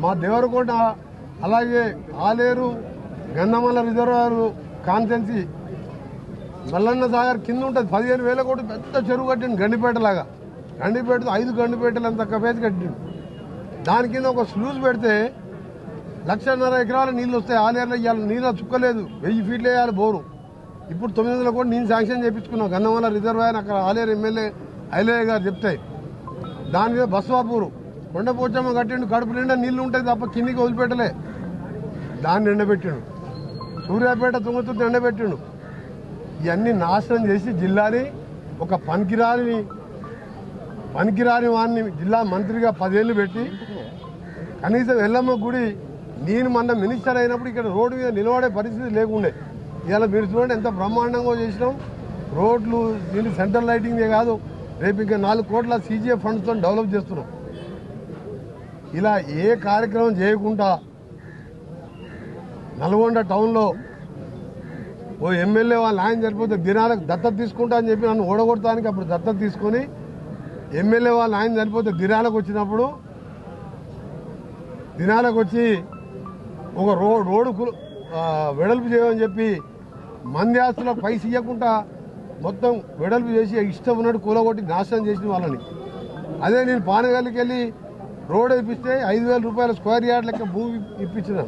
మా దేవరకోట అలాగే ఆలేరు గంధమల్ల రిజర్వాయర్ కాన్సెన్సీ మల్లన్న సాగర్ కింద ఉంటుంది 15,000 కోట్లు పెద్ద చెరువు కట్టిండు గండిపేటలాగా. గండిపేట 5 గండిపేటలు అంత కపేసి కట్టిండు. దాని కింద ఒక స్లూజ్ పెడితే 1.5 ఎకరాల నీళ్ళు వస్తాయి. ఆలేరులో ఇవాళ నీళ్ళ చుక్కలేదు. 1000 ఫీట్లు వేయాలి బోరు. ఇప్పుడు 900 కోట్లు నేను శాంక్షన్ చేయించుకున్నాను. గంధమల్ల రిజర్వాయర్ అక్కడ ఆలేరు ఎమ్మెల్యే ఐలయ్య గారు చెప్తాయి. దాని మీద బస్వాపూరు కొండపోచమ్మ కట్టిండు. కడుపు నిండా నీళ్లు ఉంటాయి తప్ప కిందికి వదిలిపెట్టలే. దాన్ని ఎండబెట్టిండు. సూర్యాపేట తుంగతుర్తి ఎండబెట్టిండు. ఇవన్నీ నాశనం చేసి జిల్లాని ఒక పనికిరాని వాడిని జిల్లా మంత్రిగా 10 ఏళ్ళు పెట్టి కనీసం ఎల్లమ్మ గుడి నేను మొన్న మినిస్టర్ అయినప్పుడు ఇక్కడ రోడ్డు మీద నిలబడే పరిస్థితి లేకుండే. ఇవాళ మీరు చూడండి ఎంత బ్రహ్మాండంగా చేసినాం. రోడ్లు దీన్ని సెంట్రల్ లైటింగే కాదు, రేపు ఇంకా 4 కోట్ల CGF ఫండ్స్తో డెవలప్ చేస్తున్నాం. ఇలా ఏ కార్యక్రమం చేయకుండా నల్గొండ టౌన్లో ఓ ఎమ్మెల్యే వాళ్ళ ఆయన చనిపోతే దినాలకు దత్తత తీసుకుంటా అని చెప్పి నన్ను ఓడగొడతానికి అప్పుడు దత్తత తీసుకొని ఎమ్మెల్యే వాళ్ళ ఆయన చనిపోతే దినాలకు వచ్చినప్పుడు దినాలకు వచ్చి ఒక రోడ్డు వెడల్పు చేయమని చెప్పి మంది ఆస్తులకు పైసలు ఇవ్వకుండా మొత్తం వెడల్పు చేసి ఇష్టం ఉన్నట్టు కూలగొట్టి నాశనం చేసిన వాళ్ళని. అదే నేను పానగల్లికి వెళ్ళి రోడ్ ఇప్పిస్తే 5,000 రూపాయల స్క్వేర్ యార్డ్ లెక్క భూమి ఇప్పించిన,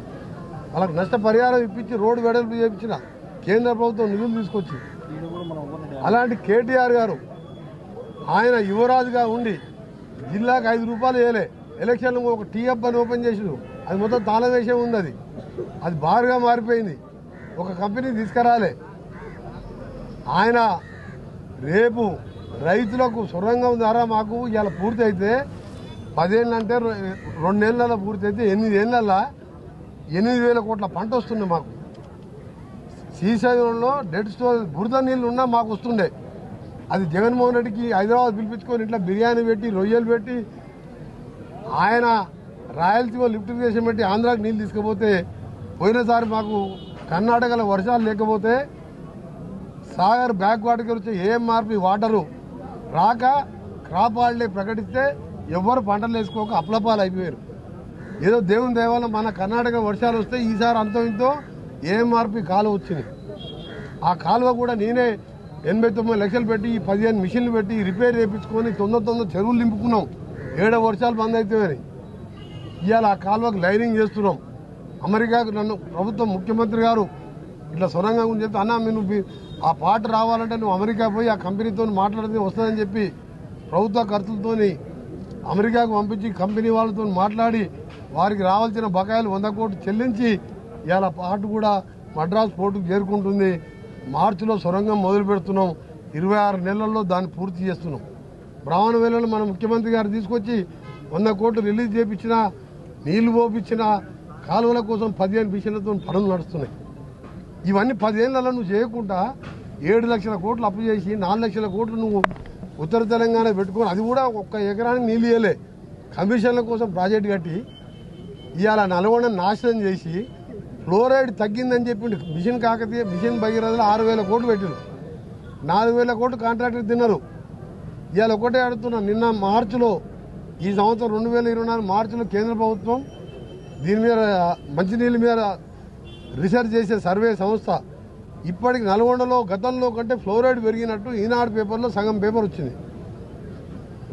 వాళ్ళకి నష్టపరిహారం ఇప్పించి రోడ్డు వెడల్పు చేయించిన కేంద్ర ప్రభుత్వం నిధులు తీసుకొచ్చి. అలాంటి KTR గారు ఆయన యువరాజుగా ఉండి జిల్లాకు 5 రూపాయలు వేయలే. ఎలక్షన్లు ఒక టీఎఫ్ అని ఓపెన్ చేసినారు. అది మొత్తం తాళం వేసే ఉంది. అది బారుగా మారిపోయింది. ఒక కంపెనీ తీసుకురాలే. ఆయన రేపు రైతులకు సొరంగం ద్వారా మాకు ఇవాళ పూర్తయితే 10 ఏళ్ళు అంటే 2 నెలల పూర్తయితే 8 ఏళ్ళల్లో 8,000 కోట్ల పంట వస్తుంది మాకు. శ్రీశైలంలో డెడ్ స్టోర్ బురద నీళ్ళు ఉన్నా మాకు వస్తుండే. అది జగన్మోహన్ రెడ్డికి హైదరాబాద్ పిలిపించుకొని ఇట్లా బిర్యానీ పెట్టి రొయ్యలు పెట్టి ఆయన రాయలసీమ లిఫ్ట్ ఇరిగేషన్ పెట్టి ఆంధ్రాకి నీళ్ళు తీసుకుపోతే పోయినసారి మాకు కర్ణాటకలో వర్షాలు లేకపోతే సాగర్ బ్యాక్ వాటర్కి వచ్చే AMRP వాటరు రాక క్రాప్ హాలిడే ప్రకటిస్తే ఎవ్వరు పంటలు వేసుకోక అప్లపాలు అయిపోయారు. ఏదో దేవుని దేవాలయం మన కర్ణాటక వర్షాలు వస్తే ఈసారి అంతో ఇంతో AMRP కాలువ వచ్చింది. ఆ కాలువ కూడా నేనే 89 లక్షలు పెట్టి 15 మిషన్లు పెట్టి రిపేర్ చేయించుకొని తొందర చెరువులు నింపుకున్నాం. 7 వర్షాలు బంద్ అవుతాయని. ఇవాళ ఆ కాలువకు లైనింగ్ చేస్తున్నాం. అమెరికాకు నన్ను ప్రభుత్వం ముఖ్యమంత్రి గారు ఇట్లా సొరంగం గురించి చెప్తే అన్నా నువ్వు ఆ పాట రావాలంటే నువ్వు అమెరికా పోయి ఆ కంపెనీతో మాట్లాడితే వస్తుందని చెప్పి ప్రభుత్వ ఖర్చులతో అమెరికాకు పంపించి కంపెనీ వాళ్ళతో మాట్లాడి వారికి రావాల్సిన బకాయిలు 100 కోట్లు చెల్లించి ఇవాళ పాట కూడా మద్రాసు పోర్టుకు చేరుకుంటుంది. మార్చిలో సొరంగం మొదలు పెడుతున్నాం. 26 నెలల్లో దాన్ని పూర్తి చేస్తున్నాం. బ్రాహ్మణ వేళలో మన ముఖ్యమంత్రి గారు తీసుకొచ్చి 100 కోట్లు రిలీజ్ చేయించిన, నీళ్లు పోపించిన కాలువల కోసం 15 మిషన్లతో పనులు నడుస్తున్నాయి. ఇవన్నీ 10 ఏళ్లలో నువ్వు చేయకుండా 7 లక్షల కోట్లు అప్పు చేసి 4 లక్షల కోట్లు నువ్వు ఉత్తర తెలంగాణ పెట్టుకొని అది కూడా 1 ఎకరానికి నీళ్ళు ఇవ్వలే. కమిషన్ల కోసం ప్రాజెక్టు కట్టి ఇవాళ నల్గొండ నాశనం చేసి ఫ్లోరైడ్ తగ్గిందని చెప్పిండు. మిషన్ కాకతీయ మిషన్ భగీరథలో 6,000 కోట్లు పెట్టారు. 4,000 కోట్లు కాంట్రాక్టర్ తిన్నారు. ఇవాళ ఒకటే అడుగుతున్నా, నిన్న మార్చిలో ఈ సంవత్సరం 2024 మార్చిలో కేంద్ర ప్రభుత్వం దీని మీద మంచినీళ్ళ మీద రీసెర్చ్ చేసే సర్వే సంస్థ ఇప్పటికి నల్గొండలో గతంలో కంటే ఫ్లోరైడ్ పెరిగినట్టు ఈనాడు పేపర్లో సగం పేపర్ వచ్చింది.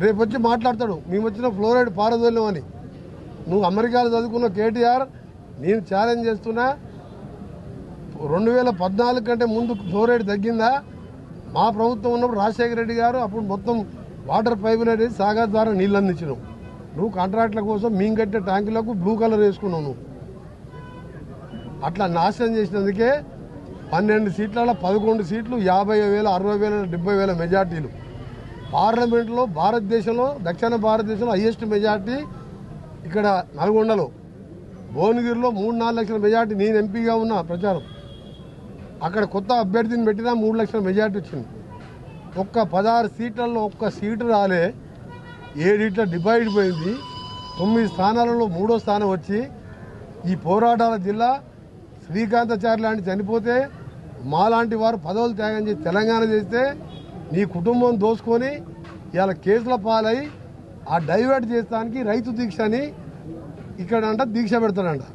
రేపు వచ్చి మాట్లాడతాడు మేము వచ్చిన ఫ్లోరైడ్ పారదోలేం అని. నువ్వు అమెరికాలో చదువుకున్న KTR నేను ఛాలెంజ్ చేస్తున్నా, 2014 కంటే ముందు ఫ్లోరైడ్ తగ్గిందా? మా ప్రభుత్వం ఉన్నప్పుడు రాజశేఖర రెడ్డి గారు అప్పుడు మొత్తం వాటర్ పైపులు అనేది సాగర్ ద్వారా నీళ్ళు అందించినావు. నువ్వు కాంట్రాక్ట్ల కోసం మేము కట్టే ట్యాంకులకు బ్లూ కలర్ వేసుకున్నావు. నువ్వు అట్లా నాశనం చేసినందుకే 12 సీట్లలో 11 సీట్లు 50,000, 60,000, 70,000 మెజార్టీలు. పార్లమెంట్లో భారతదేశంలో దక్షిణ భారతదేశంలో హైయెస్ట్ మెజార్టీ ఇక్కడ నల్గొండలో. భువనగిరిలో 3-4 లక్షల మెజార్టీ నేను ఎంపీగా ఉన్న ప్రచారం. అక్కడ కొత్త అభ్యర్థిని పెట్టినా 3 లక్షల మెజార్టీ వచ్చింది. ఒక్క 16 సీట్లలో ఒక్క సీటు రాలే. 7 ఇట్లా డివైడ్ పోయింది. 9 స్థానాలలో 3వ స్థానం వచ్చి ఈ పోరాటాల జిల్లా శ్రీకాంతాచారి లాంటి చనిపోతే మాలాంటి వారు పదవులు త్యాగం చేసి తెలంగాణ చేస్తే నీ కుటుంబం దోసుకొని ఇవాళ కేసుల పాలై ఆ డైవర్ట్ చేస్తానికి రైతు దీక్ష అని ఇక్కడ అంట దీక్ష పెడతాడంట.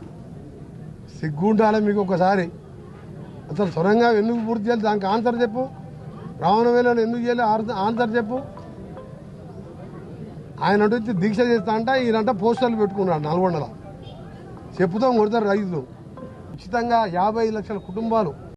సిగ్గుండాలి మీకు ఒకసారి. అసలు సొరంగా ఎందుకు పూర్తి చేయాలి దానికి ఆన్సర్ చెప్పు. రావణవేలను ఎందుకు చేయాలి ఆన్సర్ చెప్పు. ఆయన వచ్చి దీక్ష చేస్తా అంట, ఈయనంట పోస్టర్లు పెట్టుకున్నాడు నల్గొండలో. చెప్పుతాం కొడతారు రైతులు. ఉచితంగా 55 లక్షల కుటుంబాలు